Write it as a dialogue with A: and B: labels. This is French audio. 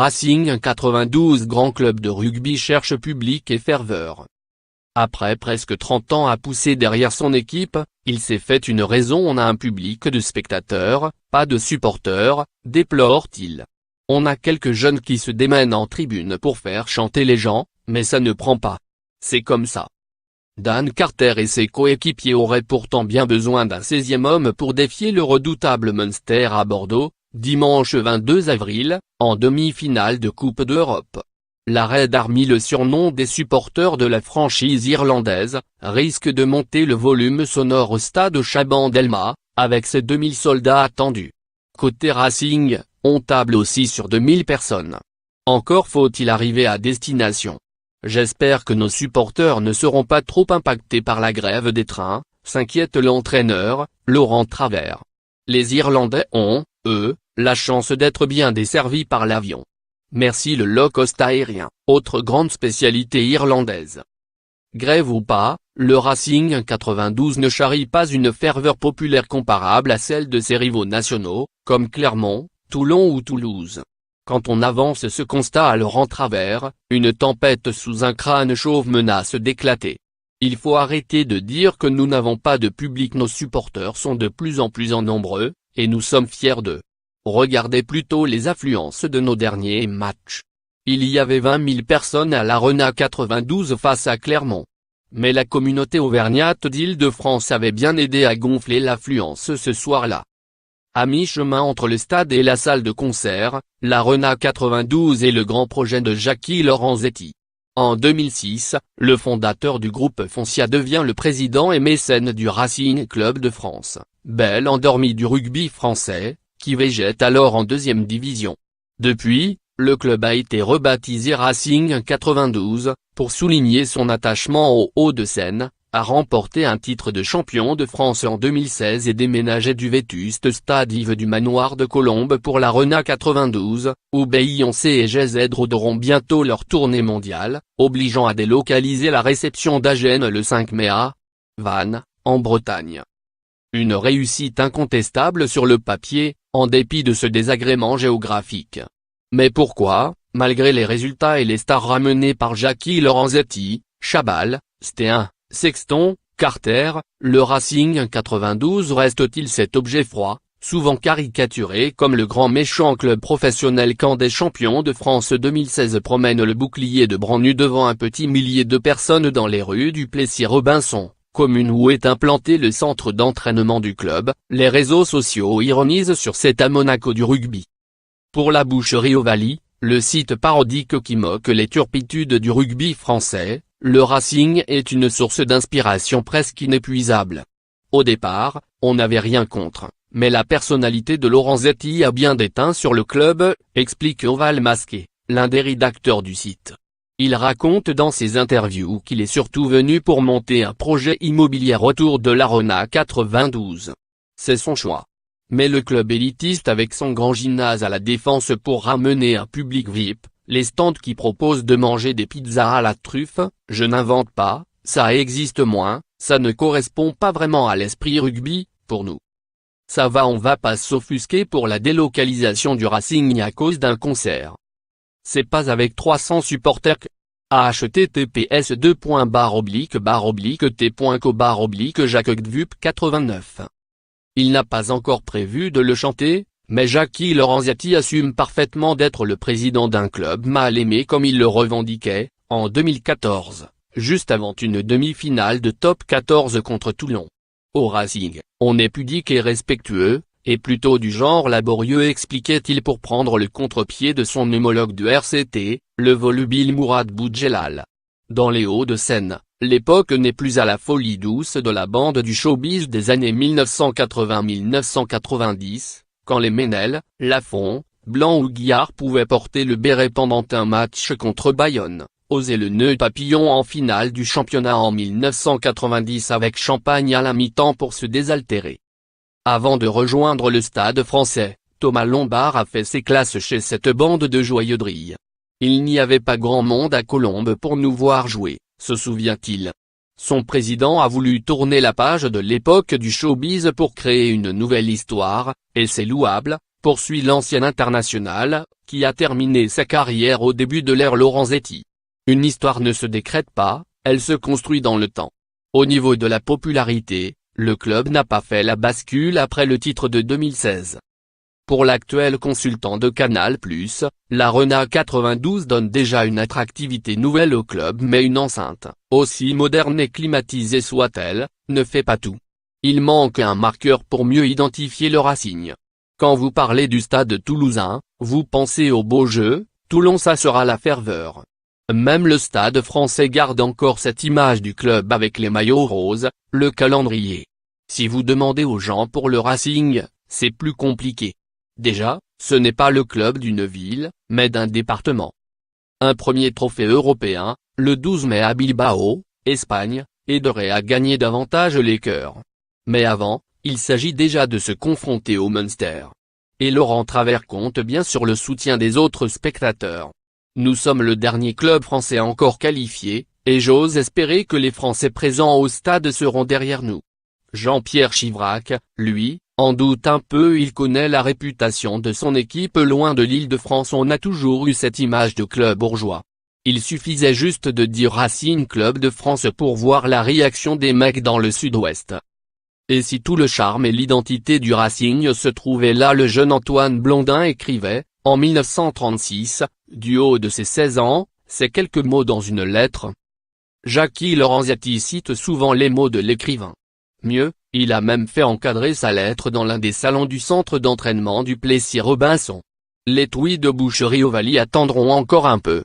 A: Racing 92 grand club de rugby cherche public et ferveur. Après presque 30 ans à pousser derrière son équipe, il s'est fait une raison. On a un public de spectateurs, pas de supporters, déplore-t-il. On a quelques jeunes qui se démènent en tribune pour faire chanter les gens, mais ça ne prend pas. C'est comme ça. Dan Carter et ses coéquipiers auraient pourtant bien besoin d'un 16e homme pour défier le redoutable Munster à Bordeaux, dimanche 22 avril, en demi-finale de Coupe d'Europe. La Red Army, le surnom des supporters de la franchise irlandaise, risque de monter le volume sonore au stade Chaban-Delmas, avec ses 2000 soldats attendus. Côté Racing, on table aussi sur 2000 personnes. Encore faut-il arriver à destination. J'espère que nos supporters ne seront pas trop impactés par la grève des trains, s'inquiète l'entraîneur, Laurent Travers. Les Irlandais ont, eux, la chance d'être bien desservis par l'avion. Merci le low-cost aérien, autre grande spécialité irlandaise. Grève ou pas, le Racing 92 ne charrie pas une ferveur populaire comparable à celle de ses rivaux nationaux, comme Clermont, Toulon ou Toulouse. Quand on avance ce constat à Laurent Travers, une tempête sous un crâne chauve menace d'éclater. Il faut arrêter de dire que nous n'avons pas de public. Nos supporters sont de plus en plus nombreux, et nous sommes fiers d'eux. Regardez plutôt les affluences de nos derniers matchs. Il y avait 20 000 personnes à l'Arena 92 face à Clermont. Mais la communauté auvergnate d'Île-de-France avait bien aidé à gonfler l'affluence ce soir-là. À mi-chemin entre le stade et la salle de concert, l'Arena 92 est le grand projet de Jackie Lorenzetti. En 2006, le fondateur du groupe Foncia devient le président et mécène du Racing Club de France, belle endormie du rugby français, qui végète alors en deuxième division. Depuis, le club a été rebaptisé Racing 92, pour souligner son attachement aux Hauts-de-Seine, a remporté un titre de champion de France en 2016 et déménagé du vétuste stade Yves du Manoir de Colombes pour l'Arena 92, où Beyoncé et Jay-Z auront bientôt leur tournée mondiale, obligeant à délocaliser la réception d'Agen le 5 mai à Vannes, en Bretagne. Une réussite incontestable sur le papier, en dépit de ce désagrément géographique. Mais pourquoi, malgré les résultats et les stars ramenés par Jackie Lorenzetti, Chabal, Stéin, Sexton, Carter, le Racing 92 reste-t-il cet objet froid, souvent caricaturé comme le grand méchant club professionnel quand des champions de France 2016 promènent le bouclier de bras nus devant un petit millier de personnes dans les rues du Plessis-Robinson, commune où est implanté le centre d'entraînement du club? Les réseaux sociaux ironisent sur cet à Monaco du rugby. Pour la Boucherie Ovalie, le site parodique qui moque les turpitudes du rugby français, le Racing est une source d'inspiration presque inépuisable. Au départ, on n'avait rien contre, mais la personnalité de Lorenzetti a bien déteint sur le club, explique Oval Masqué, l'un des rédacteurs du site. Il raconte dans ses interviews qu'il est surtout venu pour monter un projet immobilier autour de l'Arena 92. C'est son choix. Mais le club élitiste avec son grand gymnase à la Défense pour ramener un public VIP, les stands qui proposent de manger des pizzas à la truffe, je n'invente pas, ça existe moins, ça ne correspond pas vraiment à l'esprit rugby, pour nous. Ça va, on va pas s'offusquer pour la délocalisation du Racing à cause d'un concert. C'est pas avec 300 supporters que https://t.co/Jacques-Dvup89. Il n'a pas encore prévu de le chanter, mais Jackie Lorenzetti assume parfaitement d'être le président d'un club mal aimé comme il le revendiquait, en 2014, juste avant une demi-finale de top 14 contre Toulon. Au Racing, on est pudique et respectueux, et plutôt du genre laborieux, expliquait-il pour prendre le contre-pied de son homologue du RCT, le volubile Mourad Boudjelal. Dans les Hauts-de-Seine, l'époque n'est plus à la folie douce de la bande du showbiz des années 1980-1990, quand les Ménel, Lafont, Blanc ou Guillard pouvaient porter le béret pendant un match contre Bayonne, oser le nœud papillon en finale du championnat en 1990 avec Champagne à la mi-temps pour se désaltérer. Avant de rejoindre le Stade Français, Thomas Lombard a fait ses classes chez cette bande de joyeux drilles. Il n'y avait pas grand monde à Colombes pour nous voir jouer, se souvient-il. Son président a voulu tourner la page de l'époque du showbiz pour créer une nouvelle histoire, et c'est louable, poursuit l'ancien international, qui a terminé sa carrière au début de l'ère Lorenzetti. Une histoire ne se décrète pas, elle se construit dans le temps. Au niveau de la popularité, le club n'a pas fait la bascule après le titre de 2016. Pour l'actuel consultant de Canal+, la Renault 92 donne déjà une attractivité nouvelle au club, mais une enceinte, aussi moderne et climatisée soit-elle, ne fait pas tout. Il manque un marqueur pour mieux identifier le Racing. Quand vous parlez du stade toulousain, vous pensez au beau jeu, Toulon ça sera la ferveur. Même le stade français garde encore cette image du club avec les maillots roses, le calendrier. Si vous demandez aux gens pour le Racing, c'est plus compliqué. Déjà, ce n'est pas le club d'une ville, mais d'un département. Un premier trophée européen, le 12 mai à Bilbao, Espagne, aiderait à gagner davantage les cœurs. Mais avant, il s'agit déjà de se confronter au Munster. Et Laurent Travers compte bien sur le soutien des autres spectateurs. Nous sommes le dernier club français encore qualifié, et j'ose espérer que les Français présents au stade seront derrière nous. Jean-Pierre Chivrac, lui, en doute un peu. Il connaît la réputation de son équipe loin de l'Île-de-France. On a toujours eu cette image de club bourgeois. Il suffisait juste de dire Racing Club de France pour voir la réaction des mecs dans le sud-ouest. Et si tout le charme et l'identité du Racing se trouvaient là, le jeune Antoine Blondin écrivait, en 1936, du haut de ses 16 ans, ces quelques mots dans une lettre. Jackie Lorenzetti cite souvent les mots de l'écrivain. Mieux, il a même fait encadrer sa lettre dans l'un des salons du centre d'entraînement du Plessis-Robinson. Les Touilles de Boucherie-Ovalie attendront encore un peu.